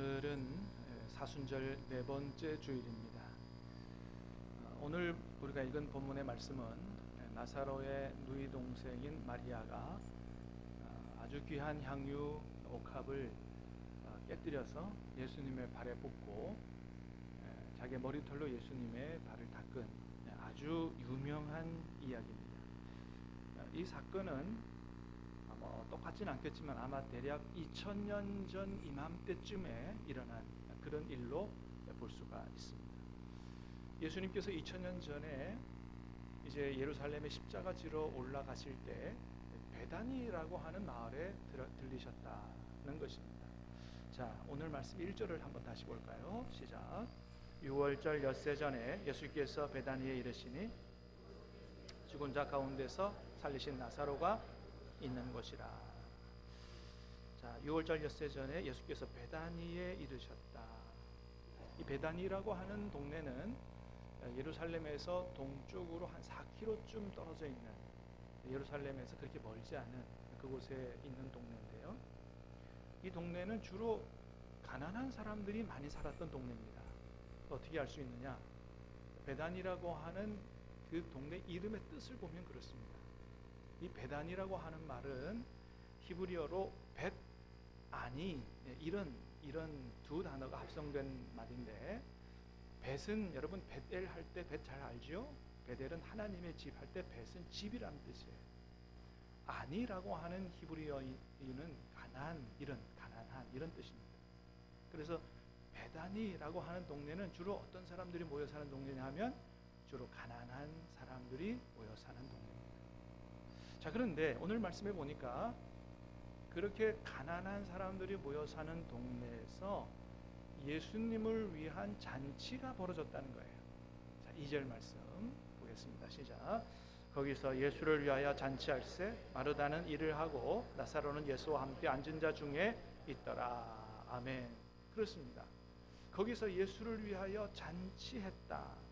오늘은 사순절 네 번째 주일입니다. 오늘 우리가 읽은 본문의 말씀은 나사로의 누이 동생인 마리아가 아주 귀한 향유 옥합을 깨뜨려서 예수님의 발에 붓고 자기 머리털로 예수님의 발을 닦은 아주 유명한 이야기입니다. 이 사건은 똑같지는 않겠지만 아마 대략 2000년 전 이맘때쯤에 일어난 그런 일로 볼 수가 있습니다. 예수님께서 2000년 전에 이제 예루살렘에 십자가 지러 올라가실 때 베다니라고 하는 마을에 들리셨다는 것입니다. 자, 오늘 말씀 1절을 한번 다시 볼까요? 시작. 6월절 엿새 전에 예수께서 베다니에 이르시니 죽은 자 가운데서 살리신 나사로가 있는 곳이라. 자, 6월절 엿새 전에 예수께서 베다니에 이르셨다. 이 베다니라고 하는 동네는 예루살렘에서 동쪽으로 한 4km쯤 떨어져 있는, 예루살렘에서 그렇게 멀지 않은 그곳에 있는 동네인데요. 이 동네는 주로 가난한 사람들이 많이 살았던 동네입니다. 어떻게 알 수 있느냐? 베다니라고 하는 그 동네 이름의 뜻을 보면 그렇습니다. 이 베단이라고 하는 말은 히브리어로 벳 아니, 이런 두 단어가 합성된 말인데, 벳은 여러분 벳엘 할 때 벳 잘 알죠? 벳엘은 하나님의 집 할 때 벳은 집이라는 뜻이에요. 아니라고 하는 히브리어는 가난한 이런 뜻입니다. 그래서 베다니라고 하는 동네는 주로 어떤 사람들이 모여 사는 동네냐 하면 주로 가난한 사람들이 모여 사는 동네입니다. 자, 그런데 오늘 말씀해 보니까 그렇게 가난한 사람들이 모여 사는 동네에서 예수님을 위한 잔치가 벌어졌다는 거예요. 자, 2절 말씀 보겠습니다. 시작. 거기서 예수를 위하여 잔치할세 마르다는 일을 하고 나사로는 예수와 함께 앉은 자 중에 있더라. 아멘. 그렇습니다. 거기서 예수를 위하여 잔치했다.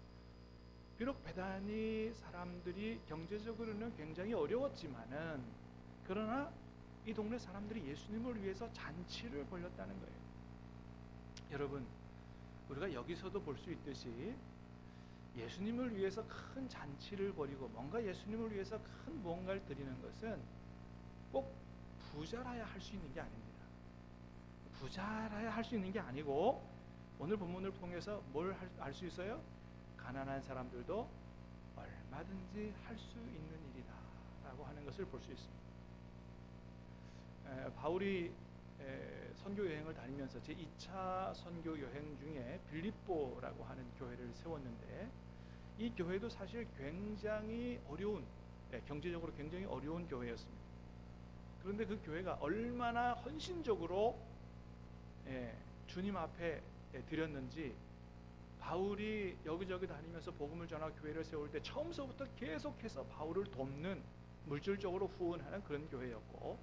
비록 베다니 사람들이 경제적으로는 굉장히 어려웠지만은, 그러나 이 동네 사람들이 예수님을 위해서 잔치를 벌였다는 거예요. 여러분, 우리가 여기서도 볼 수 있듯이 예수님을 위해서 큰 잔치를 벌이고 뭔가 예수님을 위해서 큰 무언가를 드리는 것은 꼭 부자라야 할 수 있는 게 아닙니다. 부자라야 할 수 있는 게 아니고, 오늘 본문을 통해서 뭘 알 수 있어요? 가난한 사람들도 얼마든지 할 수 있는 일이다 라고 하는 것을 볼 수 있습니다. 바울이 선교 여행을 다니면서 제2차 선교 여행 중에 빌립보라고 하는 교회를 세웠는데, 이 교회도 사실 굉장히 어려운, 경제적으로 굉장히 어려운 교회였습니다. 그런데 그 교회가 얼마나 헌신적으로 주님 앞에 드렸는지, 바울이 여기저기 다니면서 복음을 전하고 교회를 세울 때 처음서부터 계속해서 바울을 돕는, 물질적으로 후원하는 그런 교회였고,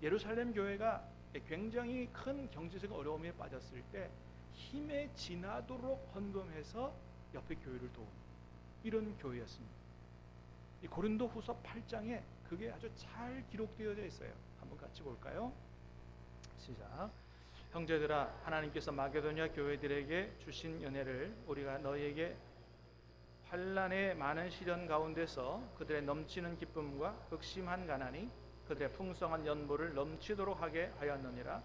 예루살렘 교회가 굉장히 큰 경제적 어려움에 빠졌을 때 힘에 지나도록 헌금해서 옆에 교회를 도운 이런 교회였습니다. 이 고린도 후서 8장에 그게 아주 잘 기록되어져 있어요. 한번 같이 볼까요? 시작. 형제들아, 하나님께서 마게도냐 교회들에게 주신 은혜를 우리가 너희에게 환난의 많은 시련 가운데서 그들의 넘치는 기쁨과 극심한 가난이 그들의 풍성한 연보를 넘치도록 하게 하였느니라.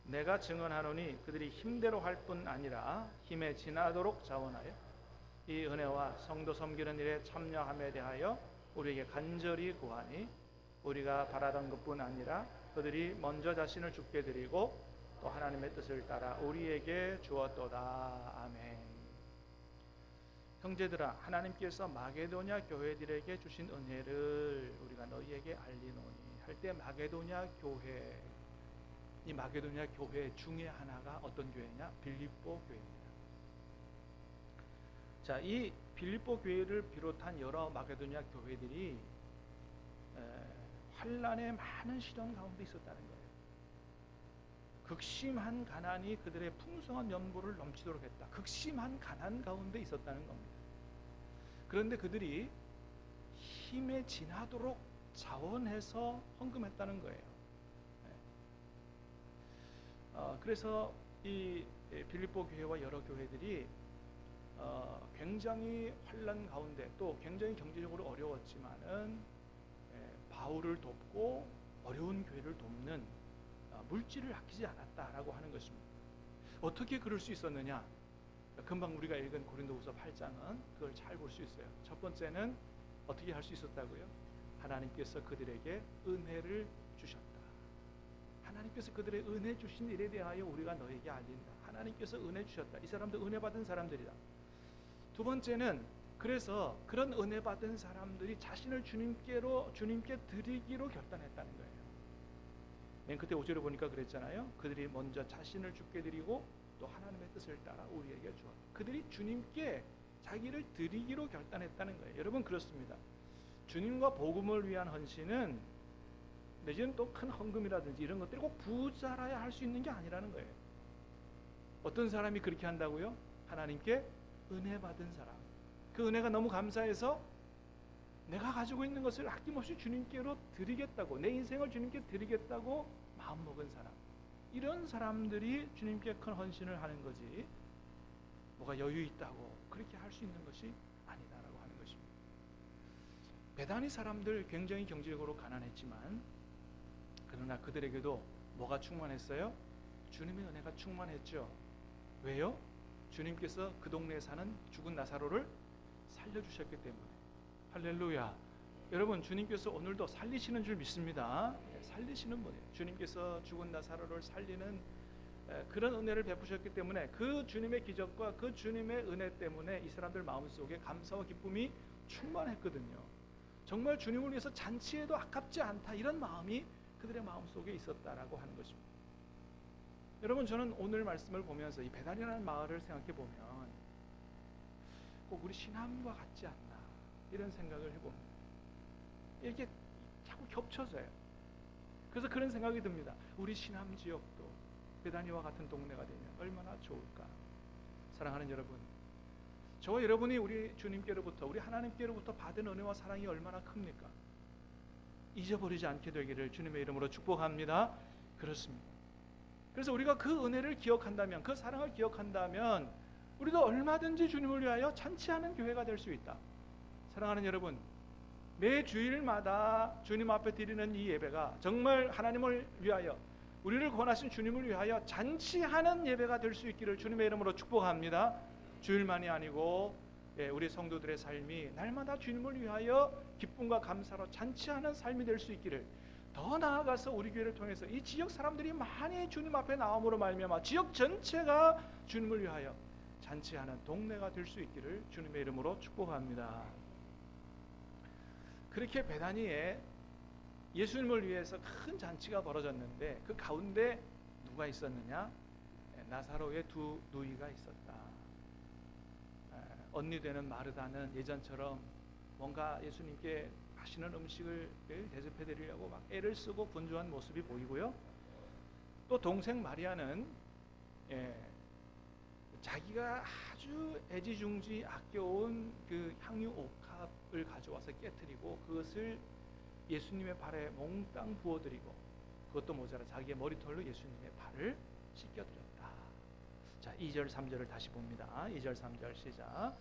내가 증언하노니 그들이 힘대로 할 뿐 아니라 힘에 지나도록 자원하여 이 은혜와 성도 섬기는 일에 참여함에 대하여 우리에게 간절히 구하니, 우리가 바라던 것뿐 아니라 그들이 먼저 자신을 죽게 드리고 또 하나님의 뜻을 따라 우리에게 주었도다. 아멘. 형제들아, 하나님께서 마게도냐 교회들에게 주신 은혜를 우리가 너희에게 알리노니 할 때 마게도냐 교회, 이 마게도냐 교회 중에 하나가 어떤 교회냐? 빌립보 교회입니다. 자, 이 빌립보 교회를 비롯한 여러 마게도냐 교회들이 환난의 많은 시련 가운데 있었다는 거예요. 극심한 가난이 그들의 풍성한 연보를 넘치도록 했다. 극심한 가난 가운데 있었다는 겁니다. 그런데 그들이 힘에 지나도록 자원해서 헌금했다는 거예요. 그래서 이 빌립보 교회와 여러 교회들이 굉장히 환난 가운데 또 굉장히 경제적으로 어려웠지만은 바울을 돕고 어려운 교회를 돕는 물질을 아끼지 않았다라고 하는 것입니다. 어떻게 그럴 수 있었느냐? 금방 우리가 읽은 고린도후서 8장은 그걸 잘 볼 수 있어요. 첫 번째는 어떻게 할 수 있었다고요? 하나님께서 그들에게 은혜를 주셨다. 하나님께서 그들의 은혜 주신 일에 대하여 우리가 너에게 알린다. 하나님께서 은혜 주셨다. 이 사람도 은혜 받은 사람들이다. 두 번째는 그래서 그런 은혜 받은 사람들이 자신을 주님께 드리기로 결단했다는 거예요. 맨 그때 5절에 보니까 그랬잖아요. 그들이 먼저 자신을 주께 드리고 또 하나님의 뜻을 따라 우리에게 주었다. 그들이 주님께 자기를 드리기로 결단했다는 거예요. 여러분 그렇습니다. 주님과 복음을 위한 헌신은 내지는 또 큰 헌금이라든지 이런 것들이 꼭 부자라야 할 수 있는 게 아니라는 거예요. 어떤 사람이 그렇게 한다고요? 하나님께 은혜 받은 사람. 그 은혜가 너무 감사해서 내가 가지고 있는 것을 아낌없이 주님께로 드리겠다고, 내 인생을 주님께 드리겠다고 마음먹은 사람, 이런 사람들이 주님께 큰 헌신을 하는 거지 뭐가 여유 있다고 그렇게 할 수 있는 것이 아니다라고 하는 것입니다. 베다니 사람들 굉장히 경제적으로 가난했지만 그러나 그들에게도 뭐가 충만했어요? 주님의 은혜가 충만했죠. 왜요? 주님께서 그 동네에 사는 죽은 나사로를 살려주셨기 때문에. 할렐루야. 여러분 주님께서 오늘도 살리시는 줄 믿습니다. 살리시는 분이에요. 주님께서 죽은 나사로를 살리는 그런 은혜를 베푸셨기 때문에 그 주님의 기적과 그 주님의 은혜 때문에 이 사람들 마음속에 감사와 기쁨이 충만했거든요. 정말 주님을 위해서 잔치해도 아깝지 않다, 이런 마음이 그들의 마음속에 있었다라고 하는 것입니다. 여러분 저는 오늘 말씀을 보면서 이 베단이라는 마을을 생각해 보면 꼭 우리 신함과 같지 않나 이런 생각을 해봅니다. 이게 자꾸 겹쳐져요. 그래서 그런 생각이 듭니다. 우리 신함 지역도 베다니와 같은 동네가 되면 얼마나 좋을까. 사랑하는 여러분, 저와 여러분이 우리 주님께로부터, 우리 하나님께로부터 받은 은혜와 사랑이 얼마나 큽니까? 잊어버리지 않게 되기를 주님의 이름으로 축복합니다. 그렇습니다. 그래서 우리가 그 은혜를 기억한다면, 그 사랑을 기억한다면 우리도 얼마든지 주님을 위하여 잔치하는 교회가 될 수 있다. 사랑하는 여러분, 매 주일마다 주님 앞에 드리는 이 예배가 정말 하나님을 위하여, 우리를 구원하신 주님을 위하여 잔치하는 예배가 될 수 있기를 주님의 이름으로 축복합니다. 주일만이 아니고 우리 성도들의 삶이 날마다 주님을 위하여 기쁨과 감사로 잔치하는 삶이 될 수 있기를, 더 나아가서 우리 교회를 통해서 이 지역 사람들이 많이 주님 앞에 나옴으로 말미암아 지역 전체가 주님을 위하여 잔치하는 동네가 될 수 있기를 주님의 이름으로 축복합니다. 그렇게 베다니에 예수님을 위해서 큰 잔치가 벌어졌는데 그 가운데 누가 있었느냐? 나사로의 두 누이가 있었다. 언니 되는 마르다는 예전처럼 뭔가 예수님께 맛있는 음식을 대접해 드리려고 막 애를 쓰고 분주한 모습이 보이고요. 또 동생 마리아는 자기가 아주 애지중지 아껴온 그 향유 옥합을 가져와서 깨뜨리고 그것을 예수님의 발에 몽땅 부어드리고, 그것도 모자라 자기의 머리털로 예수님의 발을 씻겨드렸다. 자, 2절 3절을 다시 봅니다. 2절 3절 시작.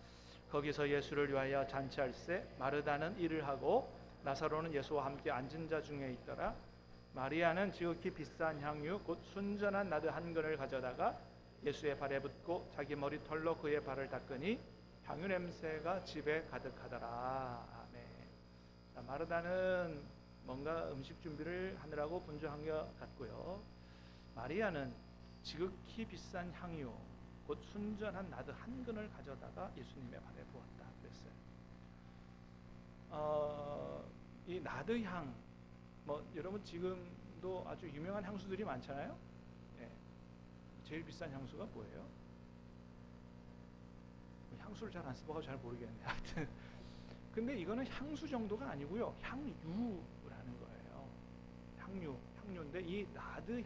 거기서 예수를 위하여 잔치할세 마르다는 일을 하고 나사로는 예수와 함께 앉은 자 중에 있더라. 마리아는 지극히 비싼 향유 곧 순전한 나드 한 근을 가져다가 예수의 발에 붓고 자기 머리털로 그의 발을 닦으니 향유 냄새가 집에 가득하더라. 아멘. 자, 마르다는 뭔가 음식 준비를 하느라고 분주한 것 같고요. 마리아는 지극히 비싼 향유 곧 순전한 나드 한 근을 가져다가 예수님의 발에 부었다 그랬어요. 이 나드향, 여러분 지금도 아주 유명한 향수들이 많잖아요. 제일 비싼 향수가 뭐예요? 향수를 잘 안 써봐서 잘 모르겠네요. 하여튼 근데 이거는 향수 정도가 아니고요, 향유라는 거예요. 향유인데 이 나드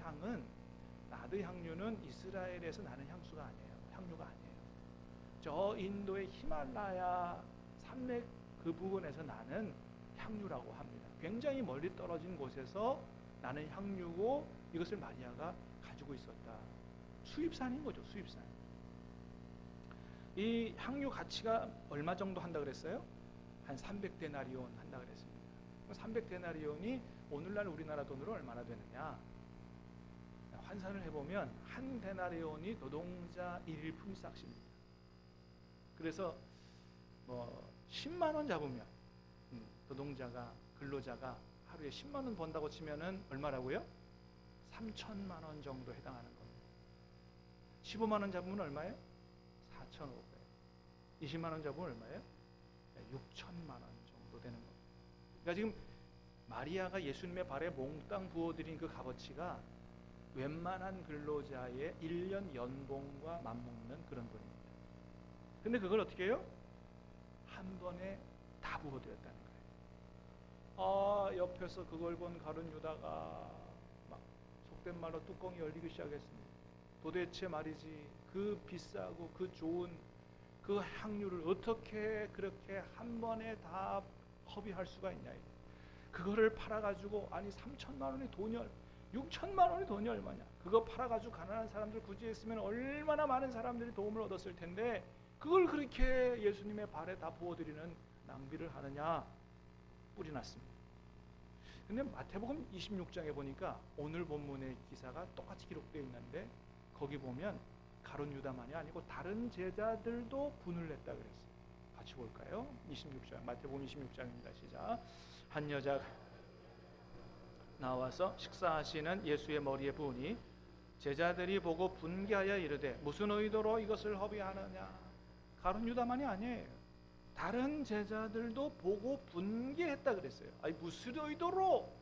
향유는 이스라엘에서 나는 향수가 아니에요. 향유가 아니에요. 저 인도의 히말라야 산맥 그 부분에서 나는 향유라고 합니다. 굉장히 멀리 떨어진 곳에서 나는 향유고 이것을 마리아가 가지고 있었다. 수입산인 거죠. 수입산. 이 향유 가치가 얼마 정도 한다 그랬어요? 한 300데나리온 한다 그랬습니다. 300데나리온이 오늘날 우리나라 돈으로 얼마나 되느냐? 환산을 해보면 한 데나리온이 노동자 일일 품삯입니다. 그래서 뭐 10만 원 잡으면 노동자가 근로자가 하루에 10만 원 번다고 치면은 얼마라고요? 3천만 원 정도 해당하는 겁니다. 15만 원 잡으면 얼마예요? 4,500. 20만 원 잡으면 얼마예요? 6천만 원 정도 되는 겁니다. 그러니까 지금 마리아가 예수님의 발에 몽땅 부어드린 그 값어치가 웬만한 근로자의 1년 연봉과 맞먹는 그런 돈입니다. 근데 그걸 어떻게 해요? 한 번에 다 부어드렸다는 거예요. 옆에서 그걸 본 가룟 유다가 막 속된 말로 뚜껑이 열리기 시작했습니다. 도대체 말이지 그 비싸고 그 좋은 그 향유를 어떻게 그렇게 한 번에 다 허비할 수가 있냐. 그거를 팔아가지고 아니 3천만 원이 돈이 6천만 원이 돈이 얼마냐. 그거 팔아가지고 가난한 사람들 구제했으면 얼마나 많은 사람들이 도움을 얻었을 텐데 그걸 그렇게 예수님의 발에 다 부어드리는 낭비를 하느냐. 뿔이 났습니다. 근데 마태복음 26장에 보니까 오늘 본문의 기사가 똑같이 기록되어 있는데 거기 보면 가룟 유다만이 아니고 다른 제자들도 분을 냈다 그랬어요. 같이 볼까요? 26장 마태복음 26장입니다. 시작. 한 여자가 나와서 식사하시는 예수의 머리에 부으니 제자들이 보고 분개하여 이르되 무슨 의도로 이것을 허비하느냐. 가룟 유다만이 아니에요. 다른 제자들도 보고 분개했다 그랬어요. 아니 무슨 의도로,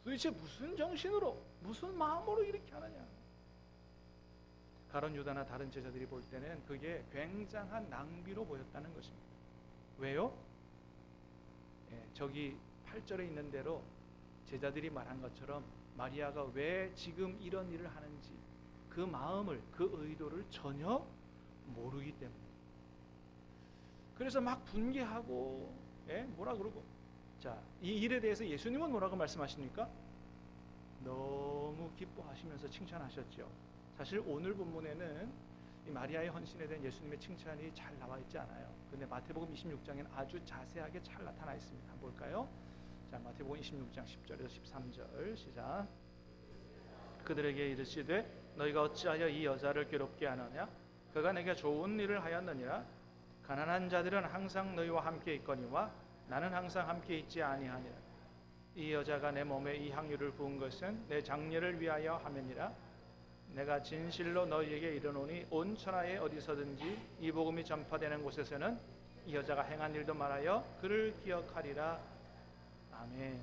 도대체 무슨 정신으로, 무슨 마음으로 이렇게 하느냐. 가룟 유다나 다른 제자들이 볼 때는 그게 굉장한 낭비로 보였다는 것입니다. 왜요? 저기 8절에 있는 대로 제자들이 말한 것처럼 마리아가 왜 지금 이런 일을 하는지 그 마음을, 그 의도를 전혀 모르기 때문에. 그래서 막 분개하고 뭐라 그러고. 자, 이 일에 대해서 예수님은 뭐라고 말씀하십니까? 너무 기뻐하시면서 칭찬하셨죠. 사실 오늘 본문에는 이 마리아의 헌신에 대한 예수님의 칭찬이 잘 나와 있지 않아요. 근데 마태복음 26장에는 아주 자세하게 잘 나타나 있습니다. 한번 볼까요? 자, 마태복음 26장 10절에서 13절 시작. 그들에게 이르시되 너희가 어찌하여 이 여자를 괴롭게 하느냐? 그가 내게 좋은 일을 하였느니라. 가난한 자들은 항상 너희와 함께 있거니와 나는 항상 함께 있지 아니하니라. 이 여자가 내 몸에 이 향유를 부은 것은 내 장례를 위하여 함이니라. 내가 진실로 너희에게 이르노니 온 천하에 어디서든지 이 복음이 전파되는 곳에서는 이 여자가 행한 일도 말하여 그를 기억하리라. 아멘.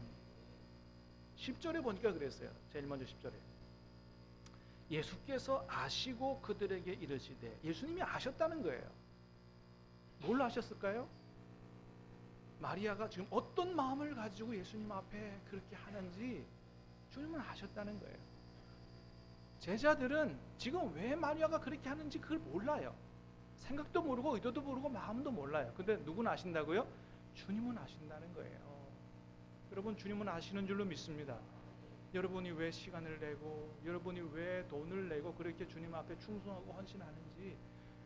10절에 보니까 그랬어요. 제일 먼저 10절에 예수께서 아시고 그들에게 이르시되, 예수님이 아셨다는 거예요. 뭘 아셨을까요? 마리아가 지금 어떤 마음을 가지고 예수님 앞에 그렇게 하는지 주님은 아셨다는 거예요. 제자들은 지금 왜 마리아가 그렇게 하는지 그걸 몰라요. 생각도 모르고 의도도 모르고 마음도 몰라요. 근데 누구는 아신다고요? 주님은 아신다는 거예요. 여러분, 주님은 아시는 줄로 믿습니다. 여러분이 왜 시간을 내고 여러분이 왜 돈을 내고 그렇게 주님 앞에 충성하고 헌신하는지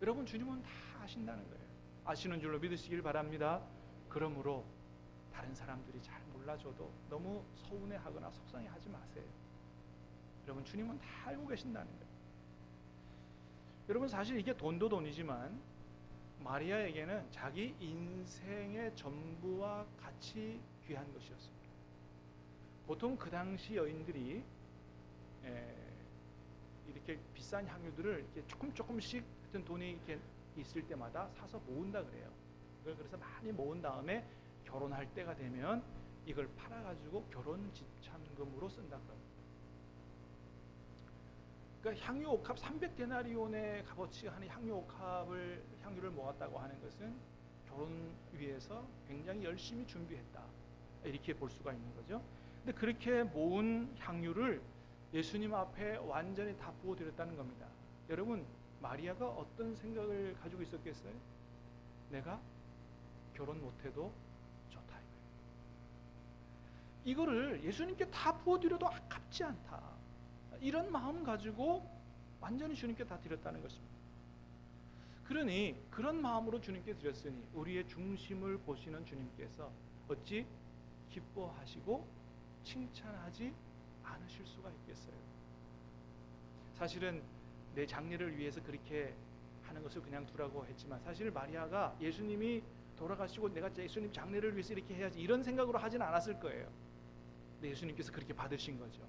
여러분, 주님은 다 아신다는 거예요. 아시는 줄로 믿으시길 바랍니다. 그러므로 다른 사람들이 잘 몰라줘도 너무 서운해하거나 속상해하지 마세요. 여러분, 주님은 다 알고 계신다는 거예요. 여러분, 사실 이게 돈도 돈이지만 마리아에게는 자기 인생의 전부와 같이 귀한 것이었습니다. 보통 그 당시 여인들이 이렇게 비싼 향유들을 이렇게 조금씩 같은 돈이 이렇게 있을 때마다 사서 모은다 그래요. 그래서 많이 모은 다음에 결혼할 때가 되면 이걸 팔아가지고 결혼 집찬금으로 쓴다 그럽니다. 그러니까 향유 옥합 300데나리온의 값어치가 하는 향유를 모았다고 하는 것은 결혼 위해서 굉장히 열심히 준비했다, 이렇게 볼 수가 있는 거죠. 근데 그렇게 모은 향유를 예수님 앞에 완전히 다 부어드렸다는 겁니다. 여러분, 마리아가 어떤 생각을 가지고 있었겠어요? 내가 결혼 못해도 좋다 이거를 예수님께 다 부어드려도 아깝지 않다, 이런 마음 가지고 완전히 주님께 다 드렸다는 것입니다. 그러니 그런 마음으로 주님께 드렸으니 우리의 중심을 보시는 주님께서 어찌 기뻐하시고 칭찬하지 않으실 수가 있겠어요? 사실은 내 장례를 위해서 그렇게 하는 것을 그냥 두라고 했지만, 사실 마리아가 예수님이 돌아가시고 내가 예수님 장례를 위해서 이렇게 해야지 이런 생각으로 하진 않았을 거예요. 근데 예수님께서 그렇게 받으신 거죠.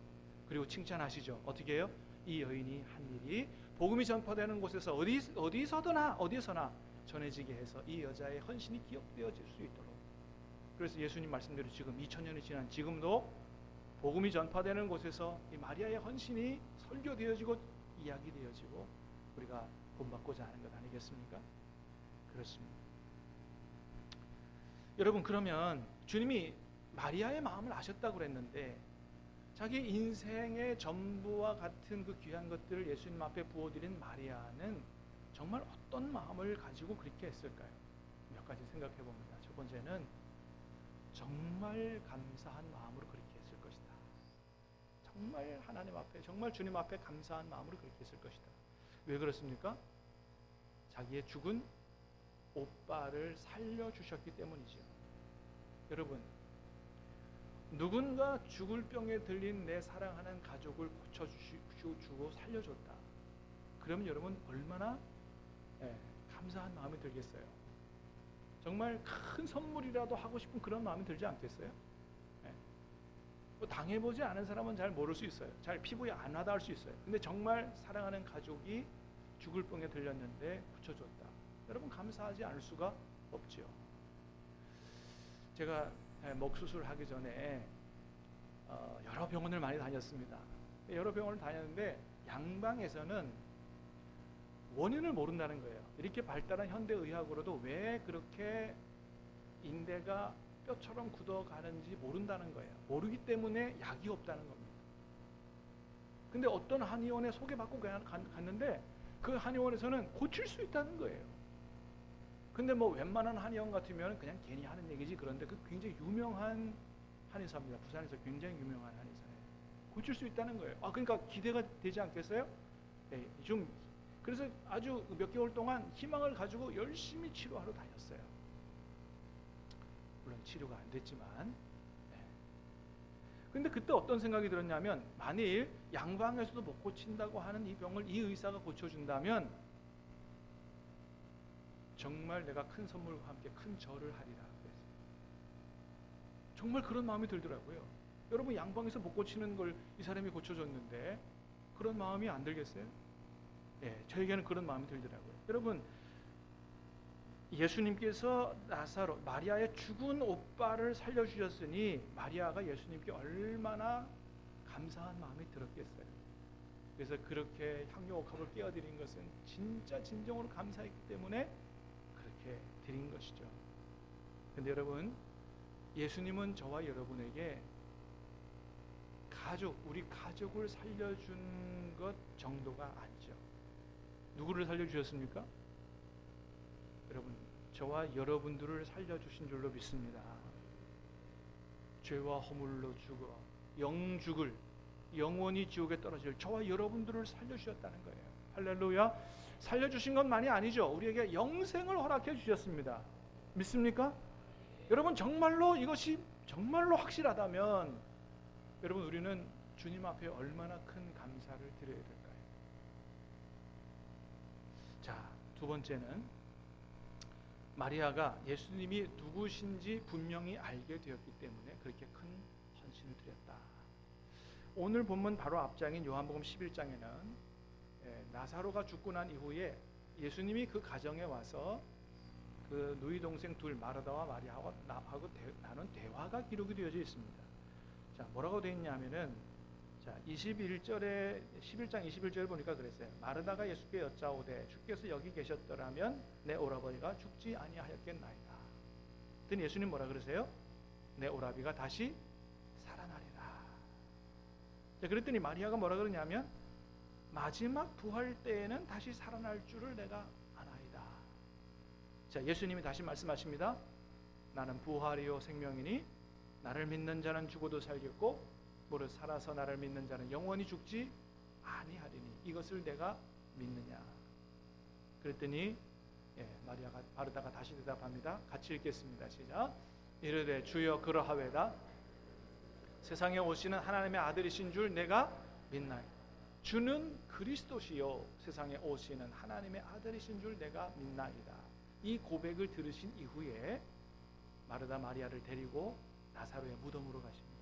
그리고 칭찬하시죠. 어떻게 해요? 이 여인이 한 일이 복음이 전파되는 곳에서 어디서나 전해지게 해서 이 여자의 헌신이 기억되어질 수 있도록. 그래서 예수님 말씀대로 지금 2000년이 지난 지금도 복음이 전파되는 곳에서 이 마리아의 헌신이 설교되어지고 이야기되어지고 우리가 본받고자 하는 것 아니겠습니까? 그렇습니다. 여러분, 그러면 주님이 마리아의 마음을 아셨다고 그랬는데 자기 인생의 전부와 같은 그 귀한 것들을 예수님 앞에 부어드린 마리아는 정말 어떤 마음을 가지고 그렇게 했을까요? 몇 가지 생각해 봅니다. 첫 번째는 정말 감사한 마음으로 그렇게 했을 것이다. 정말 하나님 앞에, 정말 주님 앞에 감사한 마음으로 그렇게 했을 것이다. 왜 그렇습니까? 자기의 죽은 오빠를 살려주셨기 때문이죠. 여러분, 누군가 죽을 병에 들린 내 사랑하는 가족을 고쳐주고 살려줬다. 그러면 여러분 얼마나 감사한 마음이 들겠어요? 정말 큰 선물이라도 하고 싶은 그런 마음이 들지 않겠어요? 뭐 당해보지 않은 사람은 잘 모를 수 있어요. 잘 피부에 안 와닿을 수 있어요. 근데 정말 사랑하는 가족이 죽을 병에 들렸는데 고쳐줬다. 여러분 감사하지 않을 수가 없지요. 제가 목 수술하기 전에 여러 병원을 많이 다녔습니다. 여러 병원을 다녔는데 양방에서는 원인을 모른다는 거예요. 이렇게 발달한 현대의학으로도 왜 그렇게 인대가 뼈처럼 굳어가는지 모른다는 거예요. 모르기 때문에 약이 없다는 겁니다. 근데 어떤 한의원에 소개받고 갔는데 그 한의원에서는 고칠 수 있다는 거예요. 근데 뭐 웬만한 한의원 같으면 그냥 괜히 하는 얘기지. 그런데 그 굉장히 유명한 한의사입니다. 부산에서 굉장히 유명한 한의사예요. 고칠 수 있다는 거예요. 그러니까 기대가 되지 않겠어요? 네, 좀 그래서 아주 몇 개월 동안 희망을 가지고 열심히 치료하러 다녔어요. 물론 치료가 안 됐지만. 근데 그때 어떤 생각이 들었냐면, 만일 양방에서도 못 고친다고 하는 이 병을 이 의사가 고쳐준다면 정말 내가 큰 선물과 함께 큰 절을 하리라. 정말 그런 마음이 들더라고요. 여러분, 양방에서 못 고치는 걸 이 사람이 고쳐줬는데 그런 마음이 안 들겠어요? 저에게는 그런 마음이 들더라고요. 여러분, 예수님께서 마리아의 죽은 오빠를 살려주셨으니 마리아가 예수님께 얼마나 감사한 마음이 들었겠어요. 그래서 그렇게 향유옥합을 깨어드린 것은 진짜 진정으로 감사했기 때문에 그렇게 드린 것이죠. 근데 여러분, 예수님은 저와 여러분에게 우리 가족을 살려준 것 정도가 아니죠. 누구를 살려주셨습니까? 여러분, 저와 여러분들을 살려주신 줄로 믿습니다. 죄와 허물로 죽어 영죽을 영원히 지옥에 떨어질 저와 여러분들을 살려주셨다는 거예요. 할렐루야. 살려주신 것만이 아니죠. 우리에게 영생을 허락해 주셨습니다. 믿습니까? 여러분, 정말로 이것이 정말로 확실하다면 여러분, 우리는 주님 앞에 얼마나 큰 감사를 드려야 될까요? 자, 두 번째는 마리아가 예수님이 누구신지 분명히 알게 되었기 때문에 그렇게 큰 헌신을 드렸다. 오늘 본문 바로 앞장인 요한복음 11장에는 나사로가 죽고 난 이후에 예수님이 그 가정에 와서 그 누이 동생 둘, 마르다와 마리아하고 나눈 대화가 기록이 되어져 있습니다. 자, 뭐라고 되어 있냐면은, 자, 11장 21절을 보니까 그랬어요. 마르다가 예수께 여짜오되 주께서 여기 계셨더라면 내 오라버니가 죽지 아니하였겠나이다. 그랬더니 예수님 뭐라 그러세요? 내 오라비가 다시 살아나리라. 자, 그랬더니 마리아가 뭐라 그러냐면, 마지막 부활 때에는 다시 살아날 줄을 내가 아나이다. 자, 예수님이 다시 말씀하십니다. 나는 부활이요 생명이니 나를 믿는 자는 죽어도 살겠고 무릇 살아서 나를 믿는 자는 영원히 죽지 아니하리니 이것을 내가 믿느냐. 그랬더니 마리아가 바르다가 다시 대답합니다. 같이 읽겠습니다. 시작. 이르되 주여 그러하외다. 세상에 오시는 하나님의 아들이신 줄 내가 믿나이다. 주는 그리스도시요 세상에 오시는 하나님의 아들이신 줄 내가 믿나이다. 이 고백을 들으신 이후에 마르다 마리아를 데리고 나사로의 무덤으로 가십니다.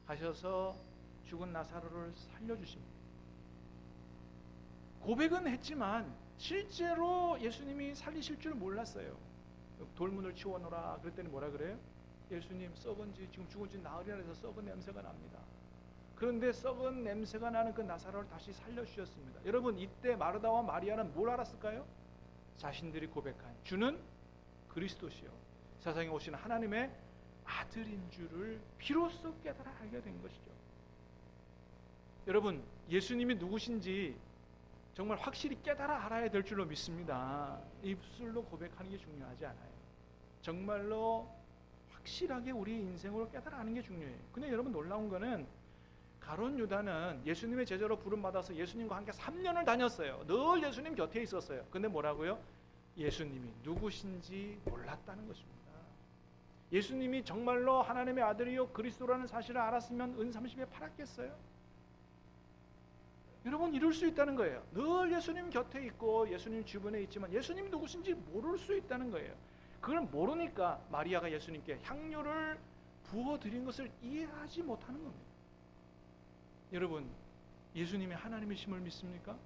가셔서 죽은 나사로를 살려주십니다. 고백은 했지만 실제로 예수님이 살리실 줄 몰랐어요. 돌문을 치워놓으라 그랬더니 뭐라 그래요? 예수님 썩은 지 지금 죽은 지 나흘이나 돼서 썩은 냄새가 납니다. 그런데 썩은 냄새가 나는 그 나사로를 다시 살려주셨습니다. 여러분 이때 마르다와 마리아는 뭘 알았을까요? 자신들이 고백한 주는 그리스도시요 세상에 오시는 하나님의 아들인 줄을 비로소 깨달아 알게 된 것이죠. 여러분 예수님이 누구신지 정말 확실히 깨달아 알아야 될 줄로 믿습니다. 입술로 고백하는 게 중요하지 않아요. 정말로 확실하게 우리 인생으로 깨달아 아는 게 중요해요. 근데 여러분 놀라운 거는 가룟 유다는 예수님의 제자로 부름받아서 예수님과 함께 3년을 다녔어요. 늘 예수님 곁에 있었어요. 근데 뭐라고요? 예수님이 누구신지 몰랐다는 것입니다. 예수님이 정말로 하나님의 아들이요 그리스도라는 사실을 알았으면 은30에 팔았겠어요? 여러분 이룰 수 있다는 거예요. 늘 예수님 곁에 있고 예수님 주변에 있지만 예수님이 누구신지 모를 수 있다는 거예요. 그걸 모르니까 마리아가 예수님께 향료를 부어드린 것을 이해하지 못하는 겁니다. 여러분 예수님이 하나님이심을 믿습니까?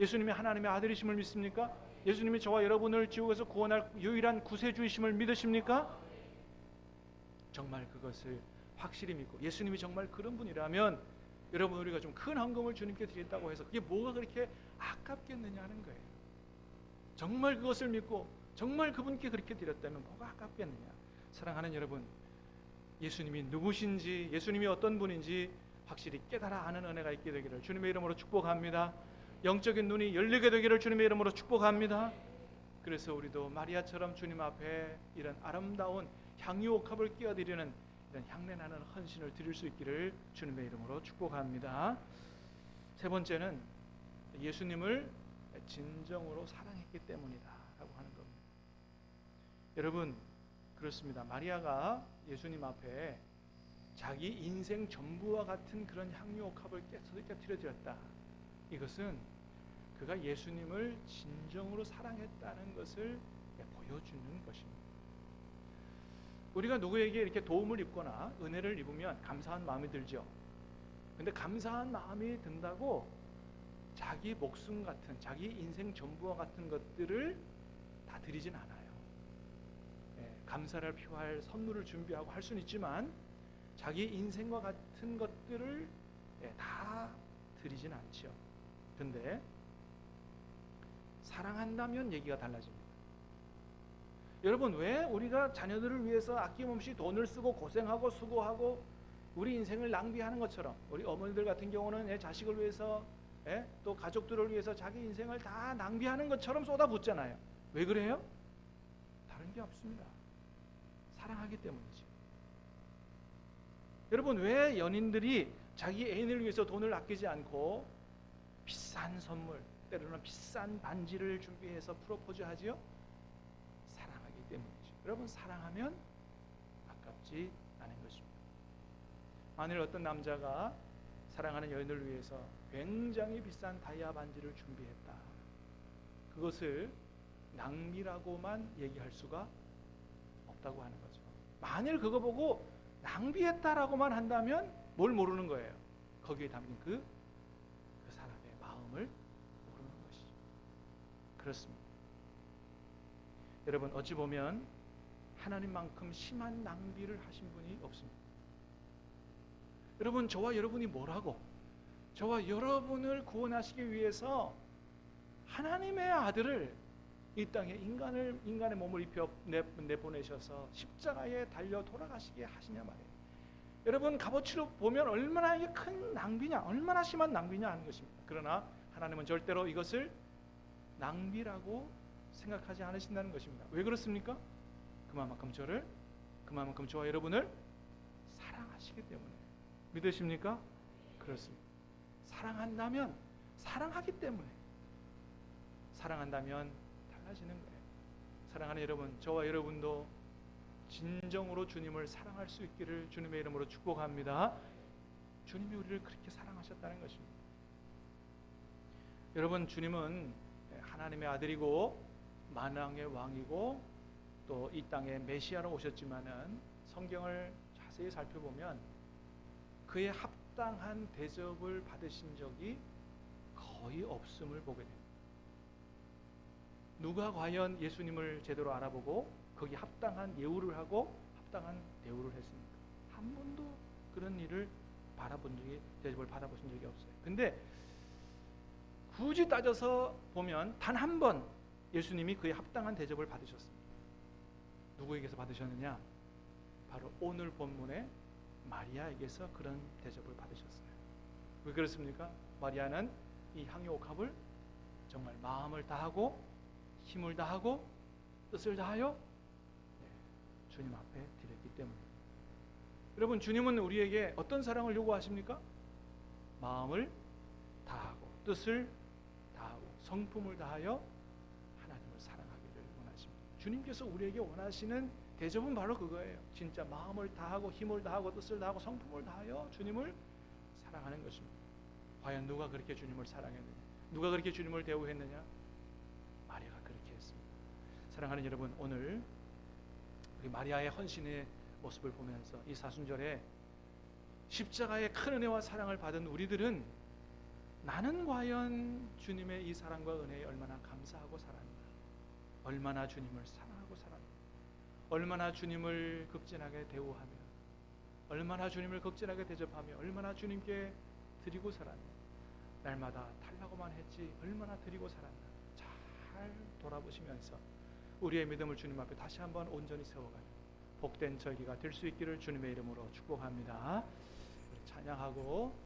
예수님이 하나님의 아들이심을 믿습니까? 예수님이 저와 여러분을 지옥에서 구원할 유일한 구세주이심을 믿으십니까? 정말 그것을 확실히 믿고 예수님이 정말 그런 분이라면 여러분 우리가 좀 큰 헌금을 주님께 드린다고 해서 그게 뭐가 그렇게 아깝겠느냐 하는 거예요. 정말 그것을 믿고 정말 그분께 그렇게 드렸다면 뭐가 아깝겠느냐. 사랑하는 여러분 예수님이 누구신지 예수님이 어떤 분인지 확실히 깨달아 아는 은혜가 있게 되기를 주님의 이름으로 축복합니다. 영적인 눈이 열리게 되기를 주님의 이름으로 축복합니다. 그래서 우리도 마리아처럼 주님 앞에 이런 아름다운 향유 옥합을 끼어드리는 이런 향내나는 헌신을 드릴 수 있기를 주님의 이름으로 축복합니다. 세 번째는 예수님을 진정으로 사랑했기 때문이다 라고 하는 겁니다. 여러분 그렇습니다. 마리아가 예수님 앞에 자기 인생 전부와 같은 그런 향유 옥합을 깨트려드렸다. 이것은 그가 예수님을 진정으로 사랑했다는 것을 보여주는 것입니다. 우리가 누구에게 이렇게 도움을 입거나 은혜를 입으면 감사한 마음이 들죠. 근데 감사한 마음이 든다고 자기 목숨 같은 자기 인생 전부와 같은 것들을 다 드리진 않아요. 감사를 표할 선물을 준비하고 할 수는 있지만 자기 인생과 같은 것들을 다 드리진 않죠. 근데 사랑한다면 얘기가 달라집니다. 여러분 왜 우리가 자녀들을 위해서 아낌없이 돈을 쓰고 고생하고 수고하고 우리 인생을 낭비하는 것처럼 우리 어머니들 같은 경우는 자식을 위해서 또 가족들을 위해서 자기 인생을 다 낭비하는 것처럼 쏟아붓잖아요. 왜 그래요? 다른 게 없습니다. 사랑하기 때문이죠. 여러분 왜 연인들이 자기 애인을 위해서 돈을 아끼지 않고 비싼 선물 때로는 비싼 반지를 준비해서 프로포즈 하지요? 사랑하기 때문이죠. 여러분 사랑하면 아깝지 않은 것입니다. 만일 어떤 남자가 사랑하는 여인을 위해서 굉장히 비싼 다이아 반지를 준비했다. 그것을 낭비라고만 얘기할 수가 없다고 하는 거죠. 만일 그거 보고 낭비했다라고만 한다면 뭘 모르는 거예요? 거기에 담긴 그 사람의 마음을 모르는 것이죠. 그렇습니다. 여러분 어찌 보면 하나님만큼 심한 낭비를 하신 분이 없습니다. 여러분 저와 여러분이 뭐라고 저와 여러분을 구원하시기 위해서 하나님의 아들을 이 땅에 인간의 몸을 입혀 내보내셔서 십자가에 달려 돌아가시게 하시냐 말이에요. 여러분 값어치로 보면 얼마나 이게 큰 낭비냐, 얼마나 심한 낭비냐 하는 것입니다. 그러나 하나님은 절대로 이것을 낭비라고 생각하지 않으신다는 것입니다. 왜 그렇습니까? 그만큼 저와 여러분을 사랑하시기 때문에. 믿으십니까? 그렇습니다. 사랑한다면 사랑하기 때문에. 사랑한다면 달라지는 거예요. 사랑하는 여러분, 저와 여러분도 진정으로 주님을 사랑할 수 있기를 주님의 이름으로 축복합니다. 주님이 우리를 그렇게 사랑하셨다는 것입니다. 여러분, 주님은 하나님의 아들이고 만왕의 왕이고 또 이 땅에 메시아로 오셨지만은 성경을 자세히 살펴보면 그의 합당한 대접을 받으신 적이 거의 없음을 보게 됩니다. 누가 과연 예수님을 제대로 알아보고 거기 합당한 예우를 하고 합당한 대우를 했습니까? 한 번도 그런 일을 바라본 적이, 대접을 받아보신 적이 없어요. 근데 굳이 따져서 보면 단 한 번 예수님이 그의 합당한 대접을 받으셨습니다. 누구에게서 받으셨느냐? 바로 오늘 본문의 마리아에게서 그런 대접을 받으셨어요. 왜 그렇습니까? 마리아는 이 향유옥합을 정말 마음을 다하고 힘을 다하고 뜻을 다하여 주님 앞에 드렸기 때문입니다. 여러분, 주님은 우리에게 어떤 사랑을 요구하십니까? 마음을 다하고 뜻을 다하고 성품을 다하여 하나님을 사랑하기를 원하십니다. 주님께서 우리에게 원하시는 대접은 바로 그거예요. 진짜 마음을 다하고 힘을 다하고 뜻을 다하고 성품을 다하여 주님을 사랑하는 것입니다. 과연 누가 그렇게 주님을 사랑했느냐? 누가 그렇게 주님을 대우했느냐? 마리아가 그렇게 했습니다. 사랑하는 여러분, 오늘 우리 마리아의 헌신의 모습을 보면서 이 사순절에 십자가의 큰 은혜와 사랑을 받은 우리들은 나는 과연 주님의 이 사랑과 은혜에 얼마나 감사하고 살았는가, 얼마나 주님을 사랑하고 살았는가, 얼마나 주님을 극진하게 대우하며, 얼마나 주님을 극진하게 대접하며, 얼마나 주님께 드리고 살았는가, 날마다 달라고만 했지 얼마나 드리고 살았나 잘 돌아보시면서 우리의 믿음을 주님 앞에 다시 한번 온전히 세워가는 복된 절기가 될 수 있기를 주님의 이름으로 축복합니다. 찬양하고